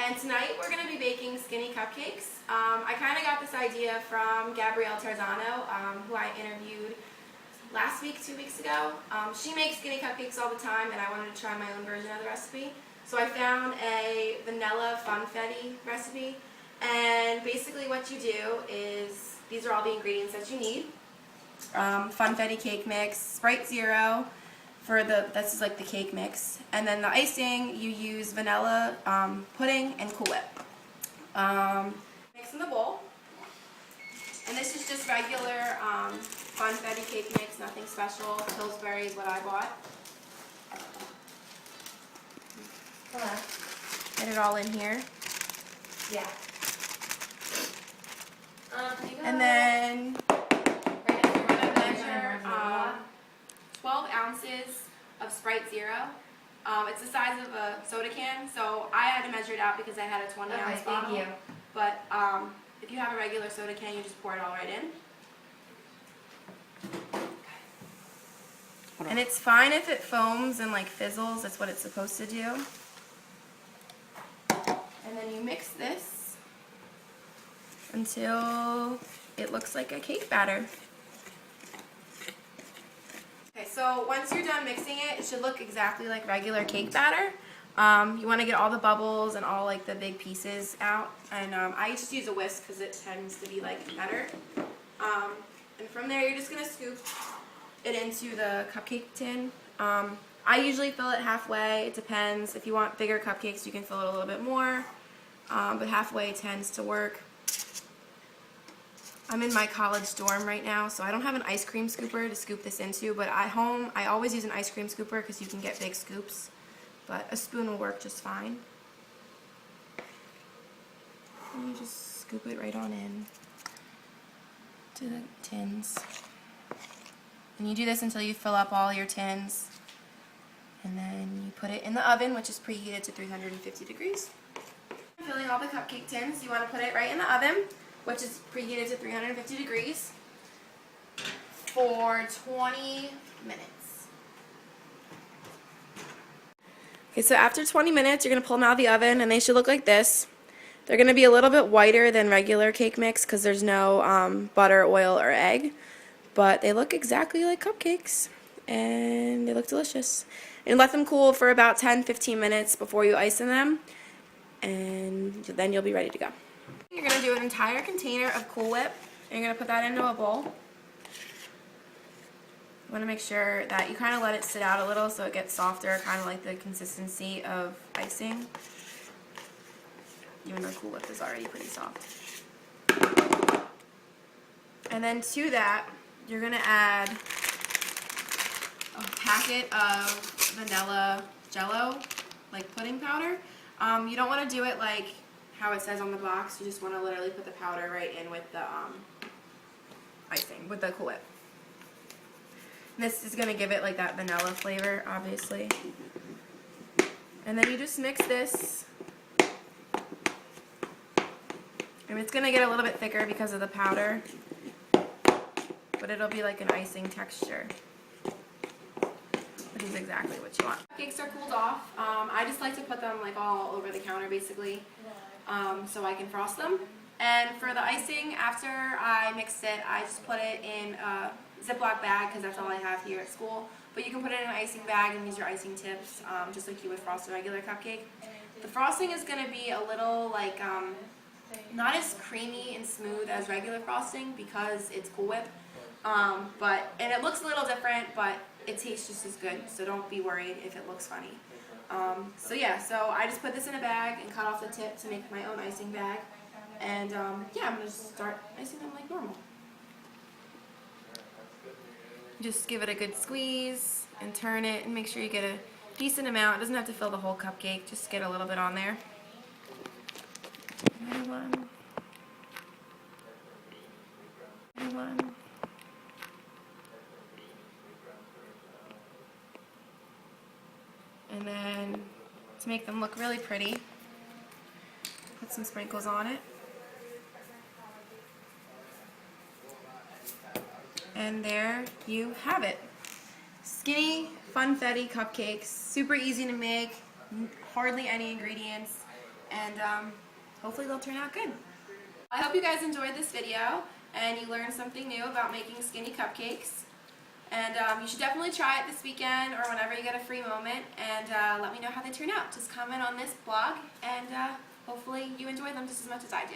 And tonight we're going to be baking skinny cupcakes. I kind of got this idea from Gabrielle Tarzano, who I interviewed last week, 2 weeks ago. She makes skinny cupcakes all the time, and I wanted to try my own version of the recipe. So I found a vanilla funfetti recipe, and basically what you do is, these are all the ingredients that you need. Funfetti cake mix, Sprite Zero, this is like the cake mix, and then the icing you use vanilla pudding and Cool Whip. Mix in the bowl, and this is just regular funfetti cake mix, nothing special. Pillsbury is what I bought. Get it all in here. Yeah. And then we're gonna measure 12 ounces of Sprite Zero. It's the size of a soda can, so I had to measure it out because I had a 20-ounce bottle. Thank you. But if you have a regular soda can, you just pour it all right in. And it's fine if it foams and like fizzles. That's what it's supposed to do. And then you mix this until it looks like a cake batter. Okay, so once you're done mixing it, it should look exactly like regular cake batter. You want to get all the bubbles and all like the big pieces out. And I just use a whisk because it tends to be like better. And from there, you're just going to scoop it into the cupcake tin. I usually fill it halfway. It depends. If you want bigger cupcakes, you can fill it a little bit more. But halfway tends to work. I'm in my college dorm right now, so I don't have an ice cream scooper to scoop this into, but at home I always use an ice cream scooper because you can get big scoops, but a spoon will work just fine. And you just scoop it right on in to the tins. And you do this until you fill up all your tins, and then you put it in the oven, which is preheated to 350 degrees. Filling all the cupcake tins, you want to put it right in the oven, which is preheated to 350 degrees for 20 minutes. Okay, so after 20 minutes, you're going to pull them out of the oven, and they should look like this. They're going to be a little bit whiter than regular cake mix because there's no butter, oil, or egg, but they look exactly like cupcakes, and they look delicious. And let them cool for about 10-15 minutes before you ice them, and then you'll be ready to go. You're going to do an entire container of Cool Whip, and you're going to put that into a bowl. You want to make sure that you kind of let it sit out a little so it gets softer, kind of like the consistency of icing, even though Cool Whip is already pretty soft. And then to that, you're going to add a packet of vanilla Jello, like pudding powder. You don't want to do it like how it says on the box. You just want to literally put the powder right in with the icing, with the Cool Whip. And this is going to give it like that vanilla flavor, obviously. And then you just mix this. And it's going to get a little bit thicker because of the powder, but it'll be like an icing texture, which is exactly what you want. Cakes are cooled off. I just like to put them like all over the counter basically, so I can frost them. And for the icing, after I mixed it, I just put it in a Ziploc bag because that's all I have here at school. But you can put it in an icing bag and use your icing tips, just like you would frost a regular cupcake. The frosting is going to be a little like not as creamy and smooth as regular frosting because it's Cool Whip. And it looks a little different, but it tastes just as good, so don't be worried if it looks funny. So I just put this in a bag and cut off the tip to make my own icing bag. And yeah, I'm going to start icing them like normal. Just give it a good squeeze and turn it and make sure you get a decent amount. It doesn't have to fill the whole cupcake, just get a little bit on there. Another one. Another one. And then, to make them look really pretty, put some sprinkles on it. And there you have it. Skinny, funfetti cupcakes, super easy to make, hardly any ingredients, and hopefully they'll turn out good. I hope you guys enjoyed this video and you learned something new about making skinny cupcakes. And you should definitely try it this weekend or whenever you get a free moment, and let me know how they turn out. Just comment on this blog, and hopefully you enjoy them just as much as I do.